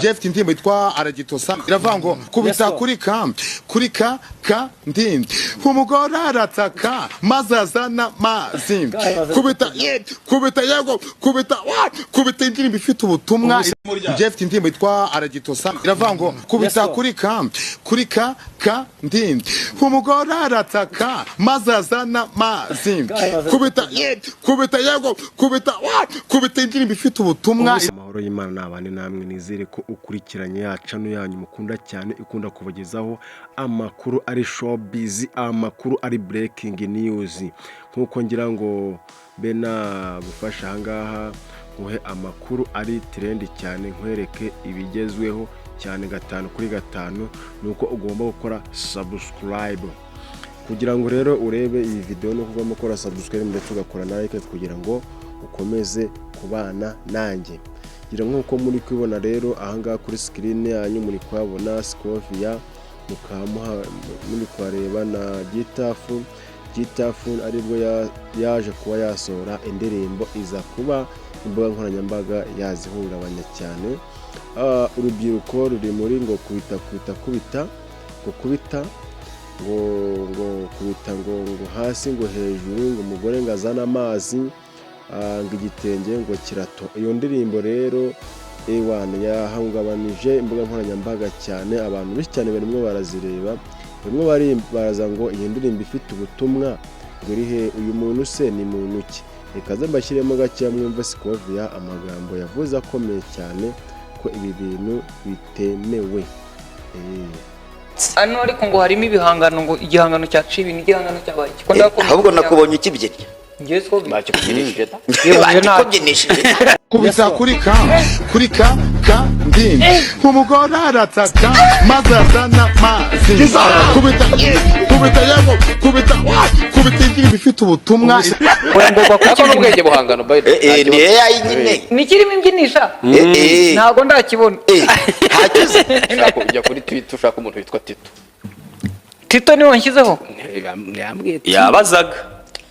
Jeff indirimbo yitwa aragitosa iravuga ngo kubita kuri ka ndindi umugore arataka maze azana mazi kubita yego kubita indirimbo ifite ubutumwa. Jeff indirimbo yitwa aragitosa iravuga ngo kubita kuri ka ndindi umugore arataka maze azana mazi kubita yego kubita indirimbo ifite ubutumwa. Amahoro y'Imana n'abandi namwe nizere ko ukurikiranye ya channel yanyu mukunda cyane ikunda kubagezaho amakuru ari showbiz, amakuru ari breaking news. Nkuko ngira ngo bena gufasha hangaha nguhe amakuru ari trend cyane, nkwereke ibigezweho cyane 5 kuri 5, nuko ugomba gukora subscribe kugira ngo rero urebe iyi video, no kugomba gukora subscribe ndetse ugakora na like kugira ngo ukomeze kubana nanjye. Gira nkuko muri kwibona rero ahangaha kuri screen yanyu muri kwabona Scovia, mukamuha muri kwareba na Gitafu aribwo yaje kuba yasohora indirimbo iza kuba imbuga nkoranyambaga yazihungabanya cyane. Urubyiruko ruri muri ngo kubita ngo hasi ngo hejuru ngo umugore ngazana amazi ngo igitenge ngo kirato. Iyo ndirimbo rero ewana yahungabanije imbuga nkoranyambaga cyane, abantu benshi cyane barimo barazireba, barimo baraza ngo iyi ndirimbo ifite ubutumwa ngurihe uyu muntu se ni muntu ki. Reka mbashyiremo gake mwumve Scovia amagambo yavuze akomeye cyane ko ibi bintu bitemewe. Ano ariko ngo harimo ibihangano, ngo igihangano cya Cibi n'igihangano cyabaye ahubwo nakubonye ukibyinnye ngiye Scovia bacyo kubyinishije kubita kuri ka ndindi umugore arataka maze azana mazi kubita yego kubita indirimbo ifite ubutumwa. wengorwa kuko n'ubwenge buhangano ni AI nyine nikirimo imbyinishya ntago ndakibona. hacyuze ujya kuri Twitter ushaka umuntu witwa Tito niwe nshyizeho yabazaga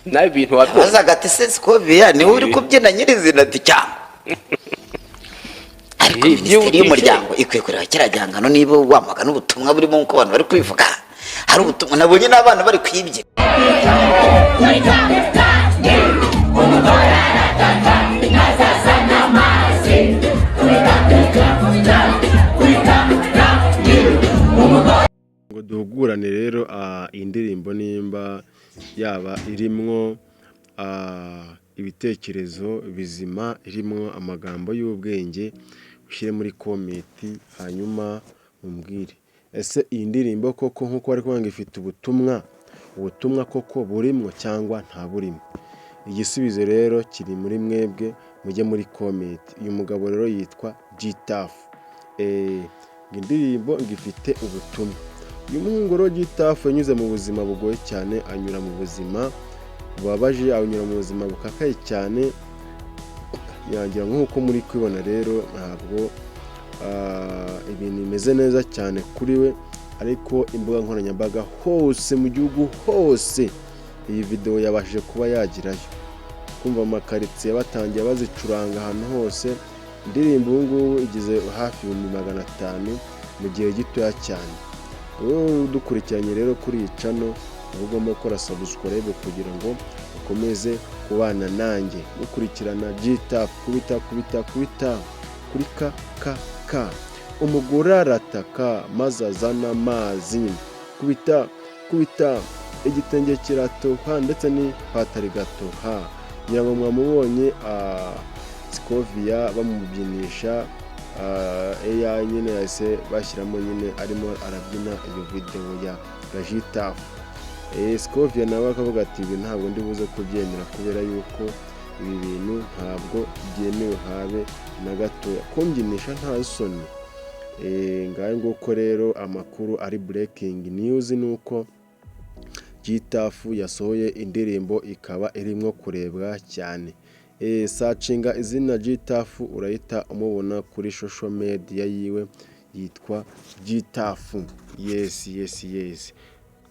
nawe ibintu wabazaga ati se Scovia ni uri kubyina nyirizina ati cyangwa ariko Minisiteri y'Umuryango ikwiye kureba kiriya gihangano niba wamaga n'ubutumwa burimo uko abantu bari kubivuga. Hari ubutumwa nabonye n'abana bari kwibyina. Ngo duhugurane rero indirimbo nimba yaba irimwo ibitekerezo bizima, irimwo amagambo y'ubwenge, ushyire muri comment hanyuma umbwire ese iyi ndirimbo koko nkuko bari kuvuga ifite ubutumwa koko burimwo cyangwa nta burimo. Igisubizo rero kiri muri mwebwe, mujye muri comment. Uyu mugabo rero yitwa Gitafu, indirimbo ngifite ubutumwa. Uyu muhungu rero Gitafu yanyuze mu buzima bugoye cyane, anyura mu buzima bubabaje, anyura mu buzima bukakaye cyane. Yangira nkuko muri kwibona rero ntabwo ibintu bimeze neza cyane kuri we, ariko imbuga nkoranyambaga hose mu gihugu hose iyi video yabashije kuba yagirayo. Kumva amakaritsiye batangiye bazicuranga ahantu hose. Indirimbo ngubu igize hafi 500 mu gihe gitoya cyane. Dukurikiranye rero kuri iyi channel ugomba gukora subscribe kugira ngo ukomeze kubana nanjye. Ukurikirana Gitafu kubita kuri ka umugore arataka maze azana amazi kubita igitenge kiratoha ndetse ni patari gatoha. Ngira ngo mwamubonye Scovia bamubyinisha AI nyine yase bashyiramo nyine arimo arabyina iyo video ya Gitafu. Scovia nawe akavuga ati ibi ntabwo ndi buze kubyemera kubera yuko ibi bintu ntabwo byemewe habe na gato, kumbyinishya nta soni. Ngaye nguko rero amakuru ari breaking news nuko Gitafu yasohoye indirimbo ikaba irimo kurebwa cyane. Searchinga izina Gitafu urahita umubona kuri social media yiwe yitwa Gitafu. Yes.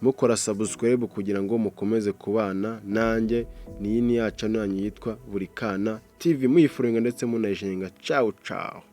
Mukora subscribe kugira ngo mukomeze kubana nanjye. Ni ya channel yanyu yitwa Burikana TV, muyifurenga ndetse munayishinga. Ciao.